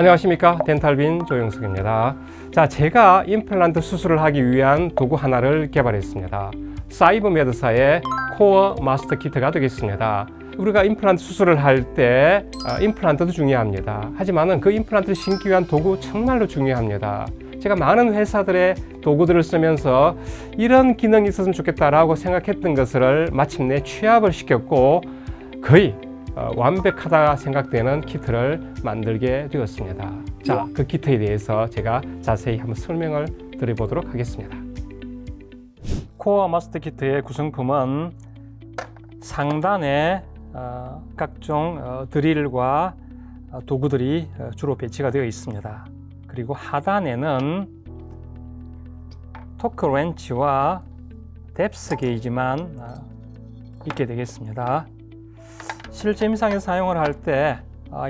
안녕하십니까, 덴탈빈 조영석입니다. 자, 제가 임플란트 수술을 하기 위한 도구 하나를 개발했습니다. 사이버메드사의 코어 마스터 키트가 되겠습니다. 우리가 임플란트 수술을 할 때 임플란트도 중요합니다. 하지만 그 임플란트를 심기 위한 도구 정말로 중요합니다. 제가 많은 회사들의 도구들을 쓰면서 이런 기능이 있었으면 좋겠다라고 생각했던 것을 마침내 취합을 시켰고 거의 완벽하다 생각되는 키트를 만들게 되었습니다. 자, 그 키트에 대해서 제가 자세히 한번 설명을 드려보도록 하겠습니다. 코어 마스터 키트의 구성품은 상단에 각종 드릴과 도구들이 주로 배치가 되어 있습니다. 그리고 하단에는 토크 렌치와 뎁스 게이지만 있게 되겠습니다. 실제 임상에서 사용을 할 때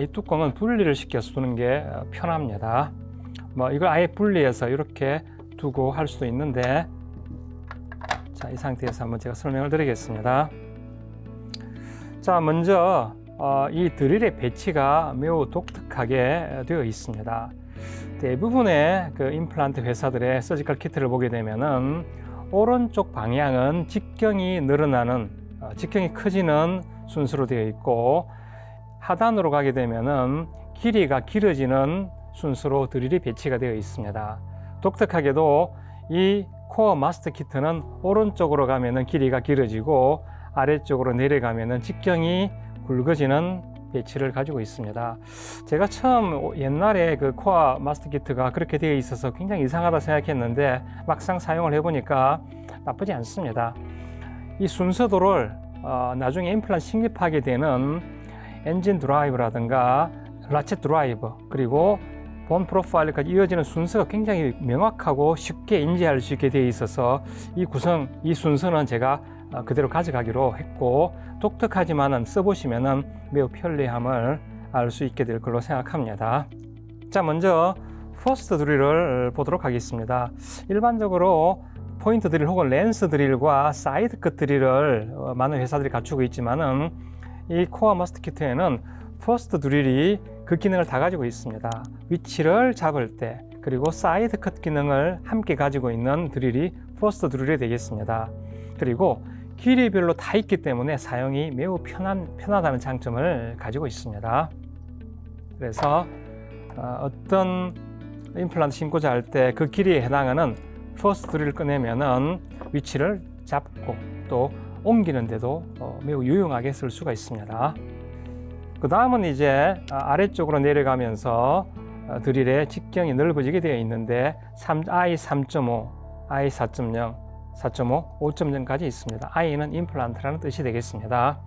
이 뚜껑은 분리를 시켜서 두는 게 편합니다. 이걸 아예 분리해서 이렇게 두고 할 수도 있는데, 자, 이 상태에서 한번 제가 설명을 드리겠습니다. 자, 먼저 이 드릴의 배치가 매우 독특하게 되어 있습니다. 대부분의 그 임플란트 회사들의 서지컬 키트를 보게 되면은 오른쪽 방향은 직경이 늘어나는, 직경이 커지는 순서로 되어 있고, 하단으로 가게 되면은 길이가 길어지는 순서로 드릴이 배치가 되어 있습니다. 독특하게도 이 코어 마스터 키트는 오른쪽으로 가면은 길이가 길어지고 아래쪽으로 내려가면은 직경이 굵어지는 배치를 가지고 있습니다. 제가 처음 옛날에 그 코어 마스터 키트가 그렇게 되어 있어서 굉장히 이상하다 생각했는데 막상 사용을 해보니까 나쁘지 않습니다. 이 순서도를 나중에 임플란트 식립하게 되는 엔진 드라이브라든가 라쳇 드라이브 그리고 본 프로파일까지 이어지는 순서가 굉장히 명확하고 쉽게 인지할 수 있게 되어 있어서 이 순서는 제가 그대로 가져가기로 했고, 독특하지만은 써보시면은 매우 편리함을 알 수 있게 될 걸로 생각합니다. 자, 먼저 퍼스트 드릴을 보도록 하겠습니다. 일반적으로 포인트 드릴 혹은 랜스 드릴과 사이드 컷 드릴을 많은 회사들이 갖추고 있지만은 이 코어 마스터 키트에는 퍼스트 드릴이 그 기능을 다 가지고 있습니다. 위치를 잡을 때 그리고 사이드 컷 기능을 함께 가지고 있는 드릴이 퍼스트 드릴이 되겠습니다. 그리고 길이별로 다 있기 때문에 사용이 매우 편하다는 장점을 가지고 있습니다. 그래서 어떤 임플란트 심고자 할 때 그 길이에 해당하는 퍼스트 드릴을 꺼내면은 위치를 잡고 또 옮기는데도 매우 유용하게 쓸 수가 있습니다. 그 다음은 이제 아래쪽으로 내려가면서 드릴의 직경이 넓어지게 되어 있는데 I3.5, I4.0, 4.5, 5.0까지 있습니다. I는 임플란트라는 뜻이 되겠습니다.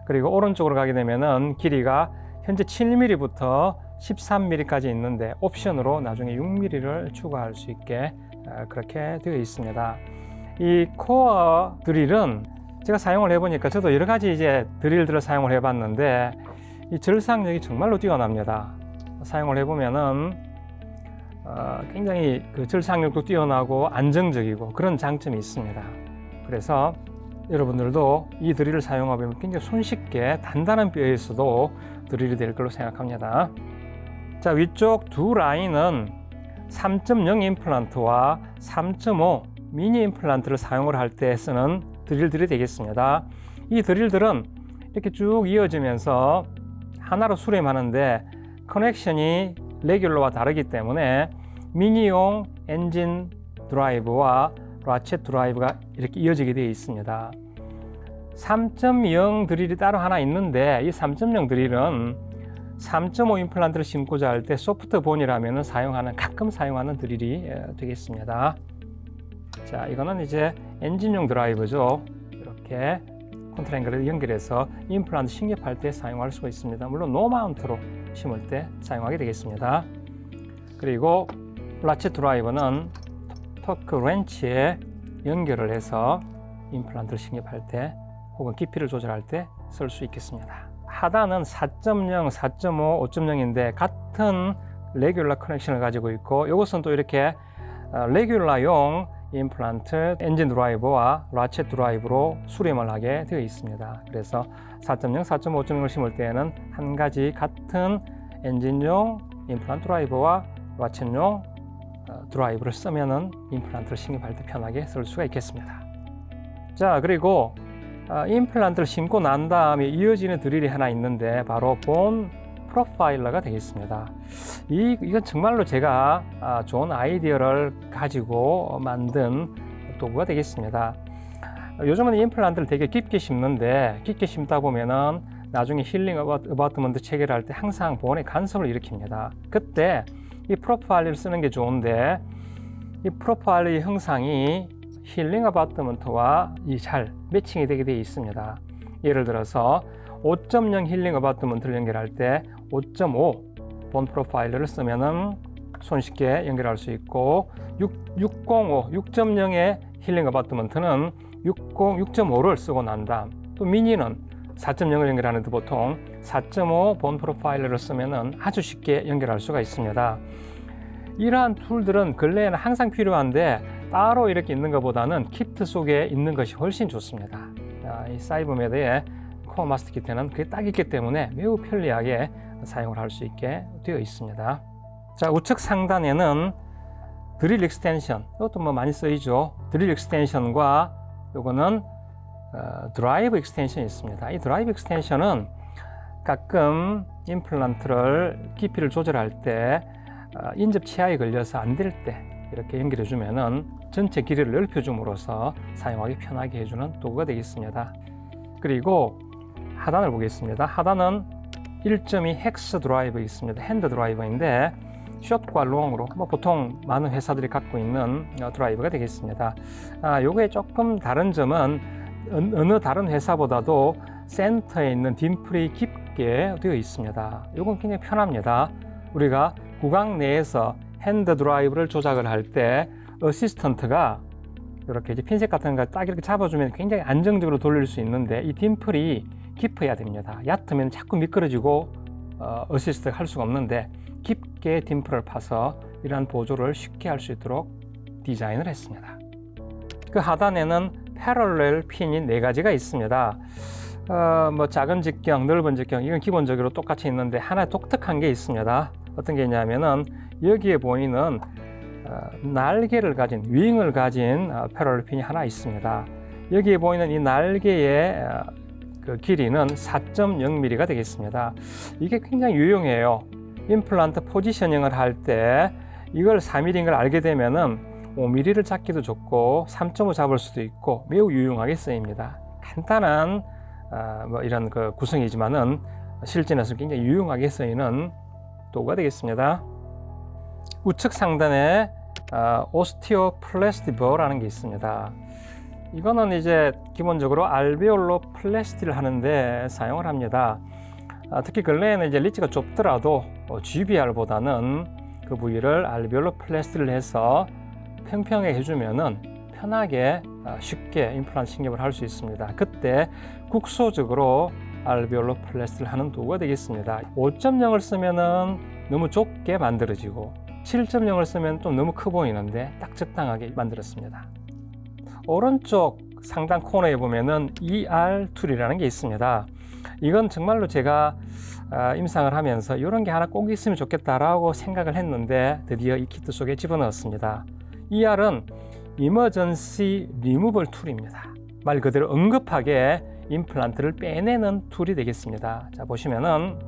그리고 오른쪽으로 가게 되면은 길이가 현재 7mm부터 13mm까지 있는데 옵션으로 나중에 6mm를 추가할 수 있게 그렇게 되어 있습니다. 이 코어 드릴은 제가 사용을 해보니까 저도 여러 가지 이제 드릴들을 사용을 해봤는데 이 절삭력이 정말로 뛰어납니다. 사용을 해보면은 굉장히 그 절삭력도 뛰어나고 안정적이고 그런 장점이 있습니다. 그래서 여러분들도 이 드릴을 사용하면 굉장히 손쉽게 단단한 뼈에서도 드릴이 될 걸로 생각합니다. 자, 위쪽 두 라인은 3.0 임플란트와 3.5 미니 임플란트를 사용을 할 때 쓰는 드릴들이 되겠습니다. 이 드릴들은 이렇게 쭉 이어지면서 하나로 수렴하는데 커넥션이 레귤러와 다르기 때문에 미니용 엔진 드라이브와 라쳇 드라이브가 이렇게 이어지게 되어 있습니다. 3.0 드릴이 따로 하나 있는데 이 3.0 드릴은 3.5 임플란트를 심고자 할 때 소프트 본이라면 가끔 사용하는 드릴이 되겠습니다. 자, 이거는 이제 엔진용 드라이브죠. 이렇게 컨트랭글을 연결해서 임플란트 식립할 때 사용할 수가 있습니다. 물론 노마운트로 심을 때 사용하게 되겠습니다. 그리고 라쳇 드라이버는 토크 렌치에 연결을 해서 임플란트를 식립할 때 혹은 깊이를 조절할 때 쓸 수 있겠습니다. 하단은 4.0, 4.5, 5.0인데 같은 레귤러 커넥션을 가지고 있고, 이것은 또 이렇게 레귤러용 임플란트 엔진 드라이버와 라쳇 드라이브로 수렴을 하게 되어 있습니다. 그래서 4.0, 4.5.0을 심을 때에는 한 가지 같은 엔진용 임플란트 드라이버와 라쳇용 드라이버를 쓰면은 임플란트를 신입할 때 편하게 쓸 수가 있겠습니다. 자, 그리고 임플란트를 심고 난 다음에 이어지는 드릴이 하나 있는데 바로 본 프로파일러가 되겠습니다. 이건 정말로 제가 좋은 아이디어를 가지고 만든 도구가 되겠습니다. 요즘은 임플란트를 되게 깊게 심는데 깊게 심다 보면은 나중에 힐링 어바트먼트 체결할 때 항상 본에 간섭을 일으킵니다. 그때 이 프로파일러를 쓰는 게 좋은데 이 프로파일러의 형상이 힐링 어바트먼트와 잘 매칭이 되게 되어 있습니다. 예를 들어서 5.0 힐링 어바트먼트를 연결할 때 5.5 본 프로파일러를 쓰면은 손쉽게 연결할 수 있고 6.0의 힐링 어바트먼트는 6.5를 쓰고 난 다음 또 미니는 4.0을 연결하는데 보통 4.5 본 프로파일러를 쓰면은 아주 쉽게 연결할 수가 있습니다. 이러한 툴들은 근래에는 항상 필요한데 따로 이렇게 있는 것보다는 키트 속에 있는 것이 훨씬 좋습니다. 이 사이버메드의 코어 마스터 키트는 그게 딱 있기 때문에 매우 편리하게 사용을 할 수 있게 되어 있습니다. 자, 우측 상단에는 드릴 익스텐션, 이것도 뭐 많이 쓰이죠. 드릴 익스텐션과 요거는 드라이브 익스텐션이 있습니다. 이 드라이브 익스텐션은 가끔 임플란트를 깊이를 조절할 때 인접 치아에 걸려서 안 될 때 이렇게 연결해 주면은 전체 길이를 넓혀 줌으로써 사용하기 편하게 해주는 도구가 되겠습니다. 그리고 하단을 보겠습니다. 하단은 1.2 헥스 드라이버 있습니다. 핸드 드라이버인데 숏과 롱으로 보통 많은 회사들이 갖고 있는 드라이버가 되겠습니다. 요거의 조금 다른 점은 어느 다른 회사보다도 센터에 있는 딤플이 깊게 되어 있습니다. 요건 굉장히 편합니다. 우리가 구강 내에서 핸드 드라이브를 조작을 할 때 어시스턴트가 이렇게 이제 핀셋 같은 거 딱 이렇게 잡아주면 굉장히 안정적으로 돌릴 수 있는데 이 딤플이 깊어야 됩니다. 얕으면 자꾸 미끄러지고 어시스트가 할 수가 없는데 깊게 딤플을 파서 이러한 보조를 쉽게 할 수 있도록 디자인을 했습니다. 그 하단에는 패럴렐 핀이 4가지가 있습니다. 뭐 작은 직경, 넓은 직경 이건 기본적으로 똑같이 있는데 하나 독특한 게 있습니다. 어떤 게 있냐면은 여기에 보이는 날개를 가진 윙을 가진 패럴렐 핀이 하나 있습니다. 여기에 보이는 이 날개의 그 길이는 4.0mm가 되겠습니다. 이게 굉장히 유용해요. 임플란트 포지셔닝을 할 때 이걸 4mm인 걸 알게 되면은 5mm를 잡기도 좋고 3.5 잡을 수도 있고 매우 유용하게 쓰입니다. 간단한 뭐 이런 그 구성이지만은 실전에서 굉장히 유용하게 쓰이는 도구가 되겠습니다. 우측 상단에 오스티오플래스티버라는 게 있습니다. 이거는 이제 기본적으로 알베올로 플래스티를 하는데 사용을 합니다. 특히 근래에는 이제 리치가 좁더라도 GBR보다는 그 부위를 알베올로 플래스티를 해서 평평하게 해주면은 편하게 쉽게 임플란트 신경을 할 수 있습니다. 그때 국소적으로 알베올로 플래스티를 하는 도구가 되겠습니다. 5.0을 쓰면은 너무 좁게 만들어지고 7.0을 쓰면 좀 너무 커 보이는데 딱 적당하게 만들었습니다. 오른쪽 상단 코너에 보면은 ER 툴이라는 게 있습니다. 이건 정말로 제가 임상을 하면서 이런 게 하나 꼭 있으면 좋겠다라고 생각을 했는데 드디어 이 키트 속에 집어넣었습니다. ER은 Emergency Removal 툴입니다. 말 그대로 응급하게 임플란트를 빼내는 툴이 되겠습니다. 자, 보시면은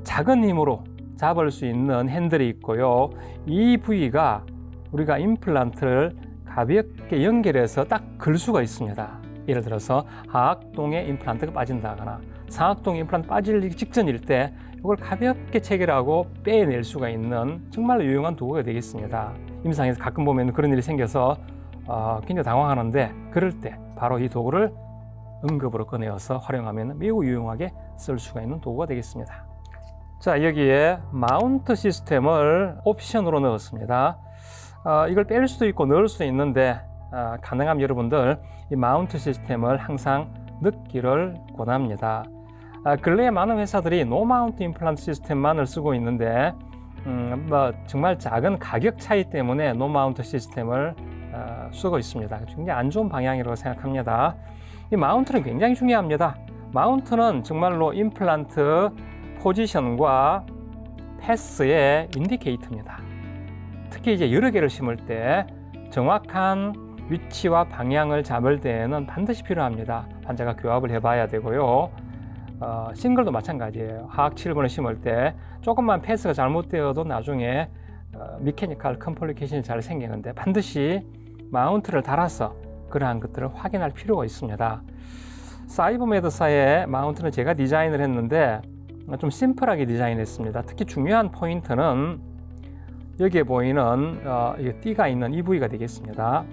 작은 힘으로 잡을 수 있는 핸들이 있고요. 이 부위가 우리가 임플란트를 가볍게 연결해서 딱 걸 수가 있습니다. 예를 들어서 하악동에 임플란트가 빠진다거나 상악동에 임플란트 빠질 직전일 때 이걸 가볍게 체결하고 빼낼 수가 있는 정말로 유용한 도구가 되겠습니다. 임상에서 가끔 보면 그런 일이 생겨서 굉장히 당황하는데 그럴 때 바로 이 도구를 응급으로 꺼내어서 활용하면 매우 유용하게 쓸 수가 있는 도구가 되겠습니다. 자, 여기에 마운트 시스템을 옵션으로 넣었습니다. 이걸 뺄 수도 있고 넣을 수도 있는데 가능하면 여러분들 이 마운트 시스템을 항상 넣기를 권합니다. 근래에 많은 회사들이 노 마운트 임플란트 시스템만을 쓰고 있는데 뭐 정말 작은 가격 차이 때문에 노 마운트 시스템을 쓰고 있습니다. 굉장히 안 좋은 방향이라고 생각합니다. 이 마운트는 굉장히 중요합니다. 마운트는 정말로 임플란트 포지션과 패스의 인디케이터입니다. 특히 이제 여러 개를 심을 때 정확한 위치와 방향을 잡을 때에는 반드시 필요합니다. 환자가 교합을 해봐야 되고요. 싱글도 마찬가지예요. 하악 7번을 심을 때 조금만 패스가 잘못되어도 나중에 미케니컬 컴플리케이션이 잘 생기는데 반드시 마운트를 달아서 그러한 것들을 확인할 필요가 있습니다. 사이버메드사의 마운트는 제가 디자인을 했는데 좀 심플하게 디자인했습니다. 특히 중요한 포인트는 여기에 보이는 띠가 있는 이 부위가 되겠습니다.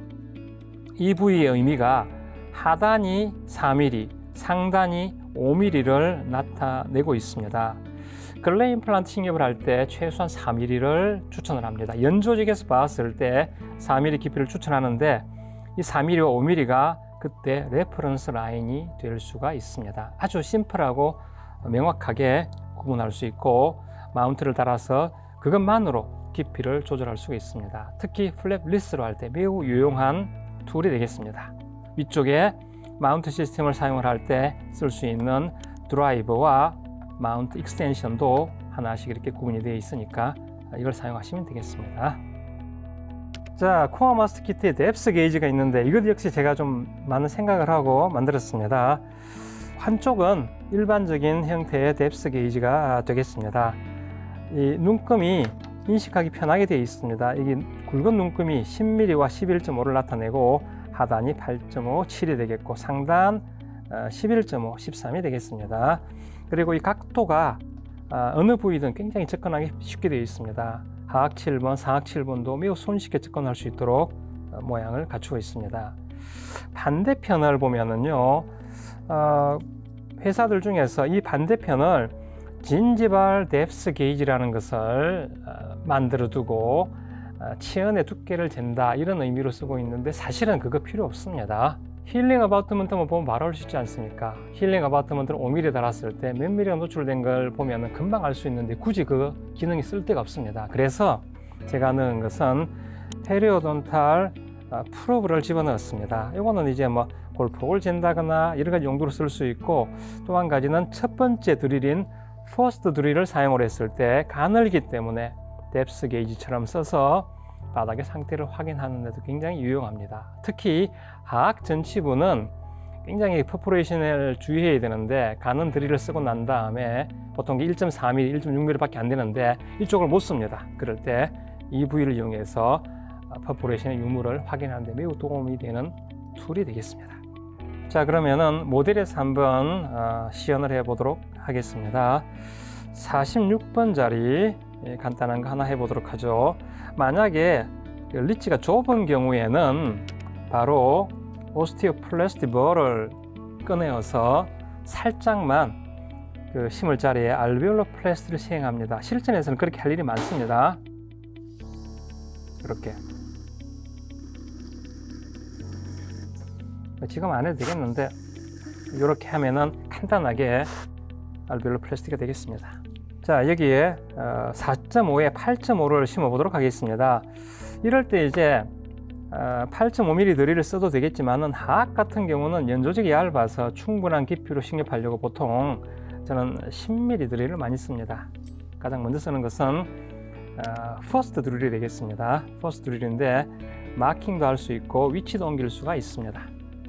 이 부위의 의미가 하단이 4mm, 상단이 5mm를 나타내고 있습니다. 근래 임플란트 식립을 할 때 최소한 4mm를 추천을 합니다. 연조직에서 봤을 때 4mm 깊이를 추천하는데 이 4mm와 5mm가 그때 레퍼런스 라인이 될 수가 있습니다. 아주 심플하고 명확하게 구분할 수 있고 마운트를 달아서 그것만으로 깊이를 조절할 수가 있습니다. 특히 플랩 리스로 할 때 매우 유용한 툴이 되겠습니다. 위쪽에 마운트 시스템을 사용을 할 때 쓸 수 있는 드라이버와 마운트 익스텐션도 하나씩 이렇게 구분이 되어 있으니까 이걸 사용하시면 되겠습니다. 자, 코어 마스터 키트에 뎁스 게이지가 있는데 이것 역시 제가 좀 많은 생각을 하고 만들었습니다. 한쪽은 일반적인 형태의 뎁스 게이지가 되겠습니다. 이 눈금이 인식하기 편하게 되어 있습니다. 이게 굵은 눈금이 10mm와 11.5를 나타내고 하단이 8.5, 7이 되겠고 상단 11.5, 13이 되겠습니다. 그리고 이 각도가 어느 부위든 굉장히 접근하기 쉽게 되어 있습니다. 하악 7번, 상악 7번도 매우 손쉽게 접근할 수 있도록 모양을 갖추고 있습니다. 반대편을 보면은요, 회사들 중에서 이 반대편을 진지발 뎁스 게이지라는 것을 만들어 두고 치연의 두께를 잰다 이런 의미로 쓰고 있는데 사실은 그거 필요 없습니다. 힐링 어바우트먼트만 보면 바로 알 수 있지 않습니까? 힐링 어바우트먼트를 5mm 달았을 때 몇 mm가 노출된 걸 보면 금방 알 수 있는데 굳이 그 기능이 쓸 데가 없습니다. 그래서 제가 넣은 것은 페리오돈탈 프로브를 집어넣었습니다. 이거는 이제 뭐 골프를 잰다거나 여러 가지 용도로 쓸 수 있고 또 한 가지는 첫 번째 드릴인 퍼스트 드릴을 사용을 했을 때 가늘기 때문에 뎁스 게이지처럼 써서 바닥의 상태를 확인하는 데도 굉장히 유용합니다. 특히 하악 전치부는 굉장히 퍼포레이션을 주의해야 되는데 가는 드릴을 쓰고 난 다음에 보통 1.4mm, 1.6mm 밖에 안 되는데 이쪽을 못 씁니다. 그럴 때 이 부위를 이용해서 퍼포레이션의 유무를 확인하는 데 매우 도움이 되는 툴이 되겠습니다. 자, 그러면은 모델에서 한번 시연을 해 보도록 하겠습니다. 46번 자리 간단한 거 하나 해보도록 하죠. 만약에 리치가 좁은 경우에는 바로 오스티오플라스티 볼을 꺼내어서 살짝만 그 심을 자리에 알베올로플라스티를 시행합니다. 실전에서는 그렇게 할 일이 많습니다. 이렇게 지금 안 해도 되겠는데 이렇게 하면은 간단하게 알베올로플라스티가 되겠습니다. 자, 여기에 4.5에 8.5를 심어 보도록 하겠습니다. 이럴 때 이제 8.5mm 드릴을 써도 되겠지만은 하악 같은 경우는 연조직이 얇아서 충분한 깊이로 식립하려고 보통 저는 10mm 드릴을 많이 씁니다. 가장 먼저 쓰는 것은 퍼스트 드릴이 되겠습니다. 퍼스트 드릴인데 마킹도 할 수 있고 위치도 옮길 수가 있습니다.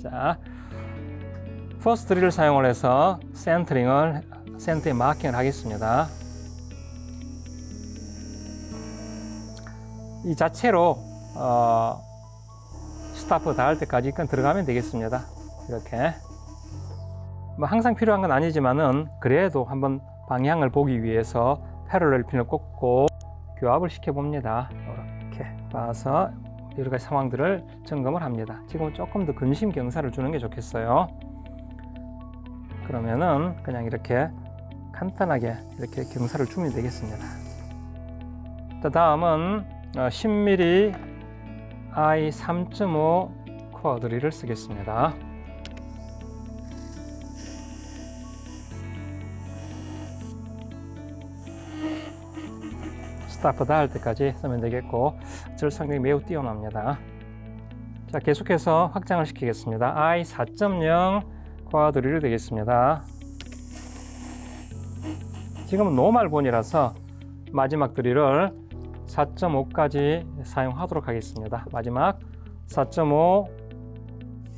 자, 퍼스트 드릴을 사용을 해서 센터에 마킹을 하겠습니다. 이 자체로 스타프 닿을 때까지 들어가면 되겠습니다. 이렇게 뭐 항상 필요한 건 아니지만은 그래도 한번 방향을 보기 위해서 패럴렐 핀을 꽂고 교합을 시켜 봅니다. 이렇게 봐서 여러 가지 상황들을 점검을 합니다. 지금은 조금 더 근심 경사를 주는 게 좋겠어요. 그러면은 그냥 이렇게 간단하게 이렇게 경사를 주면 되겠습니다. 다음은 10mm I 3.5 코어 드릴을 쓰겠습니다. 스타프 닿을 때까지 쓰면 되겠고 절상력이 매우 뛰어납니다. 자, 계속해서 확장을 시키겠습니다. I 4.0 코어 드릴이 되겠습니다. 지금은 노멀본이라서 마지막 드릴을 4.5까지 사용하도록 하겠습니다. 마지막 4.5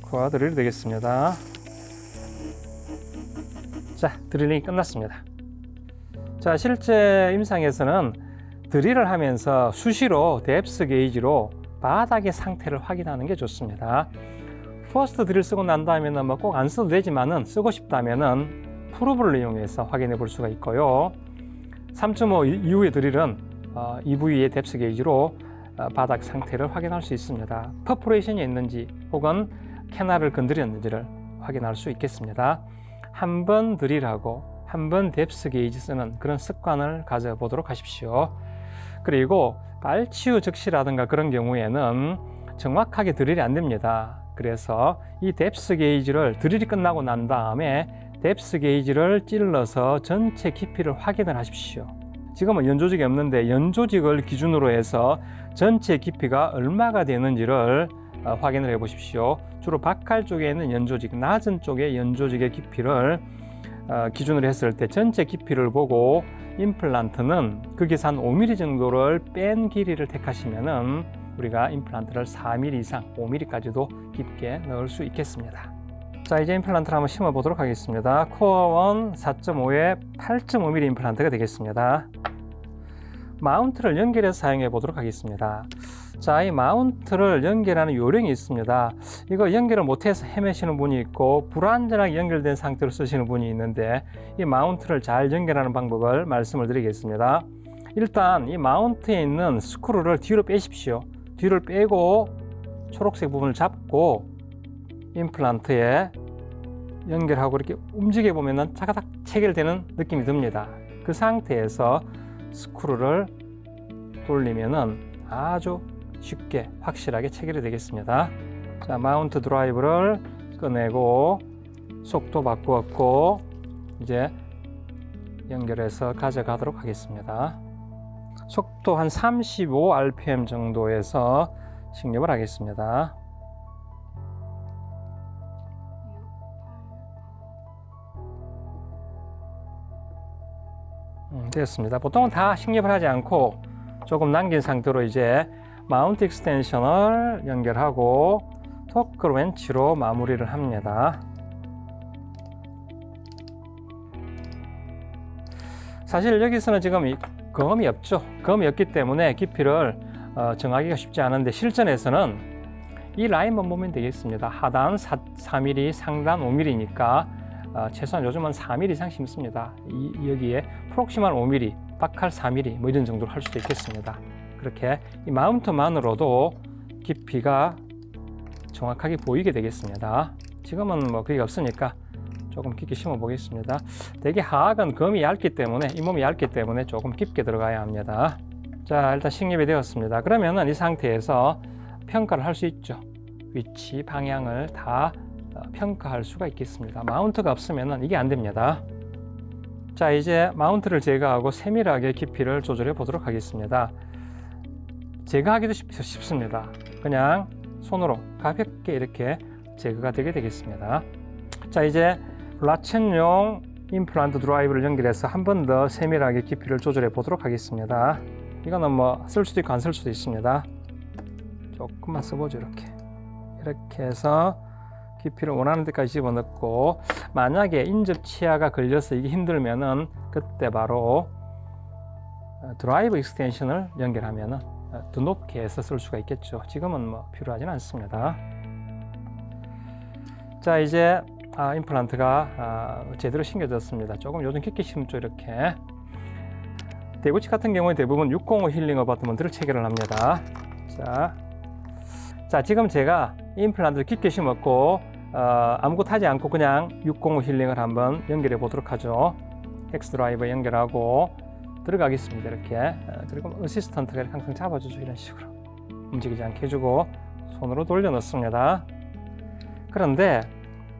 코어 드릴이 되겠습니다. 자, 드릴링이 끝났습니다. 자, 실제 임상에서는 드릴을 하면서 수시로 뎁스 게이지로 바닥의 상태를 확인하는 게 좋습니다. 퍼스트 드릴 쓰고 난 다음에는 뭐 꼭 안 써도 되지만은 쓰고 싶다면은 프로브를 이용해서 확인해 볼 수가 있고요. 3.5 이후의 드릴은 이 부위의 뎁스 게이지로 바닥 상태를 확인할 수 있습니다. 퍼포레이션이 있는지 혹은 캐나를 건드렸는지를 확인할 수 있겠습니다. 한 번 드릴하고 한 번 뎁스 게이지 쓰는 그런 습관을 가져보도록 하십시오. 그리고 발치우 적시라든가 그런 경우에는 정확하게 드릴이 안 됩니다. 그래서 이 뎁스 게이지를 드릴이 끝나고 난 다음에 뎁스 게이지를 찔러서 전체 깊이를 확인을 하십시오. 지금은 연조직이 없는데 연조직을 기준으로 해서 전체 깊이가 얼마가 되는지를 확인을 해 보십시오. 주로 박칼 쪽에 있는 연조직, 낮은 쪽의 연조직의 깊이를 기준으로 했을 때 전체 깊이를 보고 임플란트는 거기서 한 5mm 정도를 뺀 길이를 택하시면은 우리가 임플란트를 4mm 이상, 5mm까지도 깊게 넣을 수 있겠습니다. 자, 이제 임플란트를 한번 심어 보도록 하겠습니다. 코어 1 4.5에 8.5mm 임플란트가 되겠습니다. 마운트를 연결해서 사용해 보도록 하겠습니다. 자, 이 마운트를 연결하는 요령이 있습니다. 이거 연결을 못해서 헤매시는 분이 있고 불완전하게 연결된 상태로 쓰시는 분이 있는데 이 마운트를 잘 연결하는 방법을 말씀을 드리겠습니다. 일단 이 마운트에 있는 스크루를 뒤로 빼십시오. 뒤를 빼고 초록색 부분을 잡고 임플란트에 연결하고 이렇게 움직여 보면은 차가닥 체결되는 느낌이 듭니다. 그 상태에서 스크루를 돌리면은 아주 쉽게 확실하게 체결이 되겠습니다. 자, 마운트 드라이브를 꺼내고 속도 바꾸었고 이제 연결해서 가져가도록 하겠습니다. 속도 한 35rpm 정도에서 식립을 하겠습니다. 됐습니다. 보통은 다 식립을 하지 않고 조금 남긴 상태로 이제 마운트 익스텐션을 연결하고 토크 렌치로 마무리를 합니다. 사실 여기서는 지금 검이 없죠. 검이 없기 때문에 깊이를 정하기가 쉽지 않은데 실전에서는 이 라인만 보면 되겠습니다. 하단 4mm, 상단 5mm니까 최소한 요즘은 4mm 이상 심습니다. 여기에 프록시말 5mm, 박칼 4mm 뭐 이런 정도로 할 수도 있겠습니다. 그렇게 이 마운트만으로도 깊이가 정확하게 보이게 되겠습니다. 지금은 뭐 그게 없으니까 조금 깊게 심어 보겠습니다. 대개 하악은 검이 얇기 때문에 이 몸이 얇기 때문에 조금 깊게 들어가야 합니다. 자, 일단 식립이 되었습니다. 그러면은 이 상태에서 평가를 할 수 있죠. 위치, 방향을 다 평가할 수가 있겠습니다. 마운트가 없으면은 이게 안 됩니다. 자, 이제 마운트를 제거하고 세밀하게 깊이를 조절해 보도록 하겠습니다. 제거하기도 쉽습니다. 그냥 손으로 가볍게 이렇게 제거가 되게 되겠습니다. 자, 이제 라첸용 임플란트 드라이브를 연결해서 한 번 더 세밀하게 깊이를 조절해 보도록 하겠습니다. 이거는 뭐 쓸 수도 있고 안 쓸 수도 있습니다. 조금만 써보죠. 이렇게 해서 깊이를 원하는 데까지 집어넣고 만약에 인접 치아가 걸려서 이게 힘들면은 그때 바로 드라이브 익스텐션을 연결하면은 더 높게 해서 쓸 수가 있겠죠. 지금은 뭐 필요하지는 않습니다. 자, 이제 임플란트가 제대로 심겨졌습니다. 조금 요즘 깊게 심죠. 이렇게 대구치 같은 경우에 대부분 605 힐링 어바트먼트를 체결을 합니다. 자, 지금 제가 임플란트를 깊게 심었고 아무것도 하지 않고 그냥 605 힐링을 한번 연결해 보도록 하죠. 엑스 드라이버 연결하고 들어가겠습니다. 이렇게 그리고 어시스턴트가 이렇게 항상 잡아주죠. 이런 식으로 움직이지 않게 해주고 손으로 돌려 넣습니다. 그런데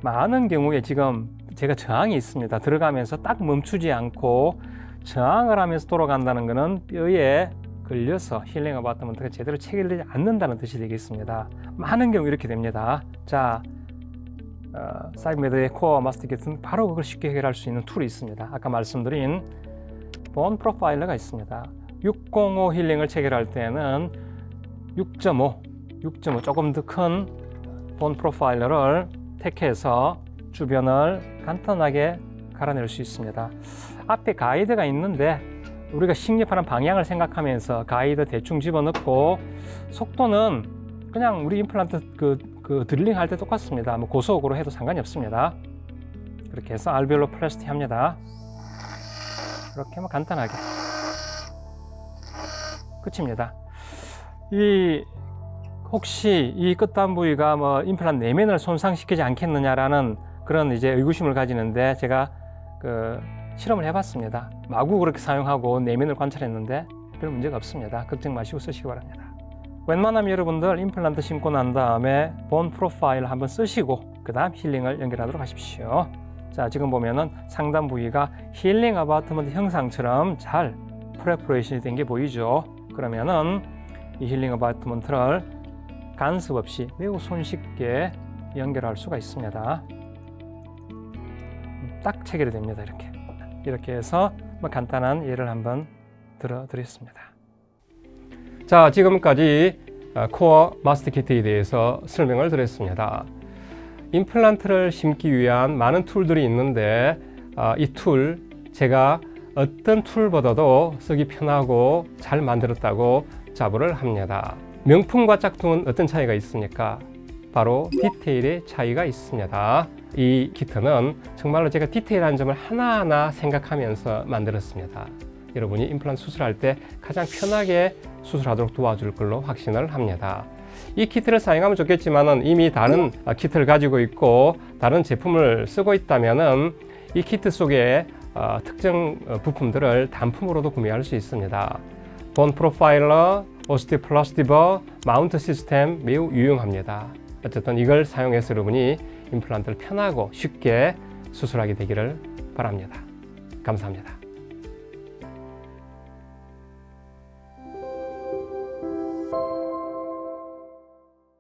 많은 경우에 지금 제가 저항이 있습니다. 들어가면서 딱 멈추지 않고 저항을 하면서 돌아간다는 것은 뼈에 걸려서 힐링 어바트먼트가 제대로 체결되지 않는다는 뜻이 되겠습니다. 많은 경우 이렇게 됩니다. 자, 사이메드의 코어 마스터킷은 바로 그걸 쉽게 해결할 수 있는 툴이 있습니다. 아까 말씀드린 본 프로파일러가 있습니다. 605 힐링을 체결할 때는 6.5 조금 더 큰 본 프로파일러를 택해서 주변을 간단하게 갈아낼 수 있습니다. 앞에 가이드가 있는데 우리가 식립하는 방향을 생각하면서 가이드 대충 집어넣고, 속도는 그냥 우리 임플란트 그 드릴링 할 때 똑같습니다. 뭐 고속으로 해도 상관이 없습니다. 그렇게 해서 알베올로 플라스티 합니다. 이렇게 뭐 간단하게 끝입니다. 혹시 이 끝단 부위가 뭐 임플란트 내면을 손상시키지 않겠느냐라는 그런 이제 의구심을 가지는데, 제가 실험을 해봤습니다. 마구 그렇게 사용하고 내면을 관찰했는데 별 문제가 없습니다. 걱정 마시고 쓰시기 바랍니다. 웬만하면 여러분들 임플란트 심고 난 다음에 본 프로파일 한번 쓰시고 그 다음 힐링을 연결하도록 하십시오. 자, 지금 보면은 상단 부위가 힐링 어바트먼트 형상처럼 잘 프레퍼레이션이 된 게 보이죠. 그러면은 이 힐링 어바트먼트를 간섭 없이 매우 손쉽게 연결할 수가 있습니다. 딱 체결이 됩니다. 이렇게 해서 뭐 간단한 예를 한번 들어드렸습니다. 자, 지금까지 코어 마스터 키트에 대해서 설명을 드렸습니다. 임플란트를 심기 위한 많은 툴들이 있는데, 이 툴 제가 어떤 툴보다도 쓰기 편하고 잘 만들었다고 자부를 합니다. 명품과 짝퉁은 어떤 차이가 있습니까? 바로 디테일의 차이가 있습니다. 이 키트는 정말로 제가 디테일한 점을 하나하나 생각하면서 만들었습니다. 여러분이 임플란트 수술할 때 가장 편하게 수술하도록 도와줄 걸로 확신을 합니다. 이 키트를 사용하면 좋겠지만 이미 다른 키트를 가지고 있고 다른 제품을 쓰고 있다면 이 키트 속에 특정 부품들을 단품으로도 구매할 수 있습니다. 본 프로파일러, 오스티오플라스티버, 마운트 시스템 매우 유용합니다. 어쨌든 이걸 사용해서 여러분이 임플란트를 편하고 쉽게 수술하게 되기를 바랍니다. 감사합니다.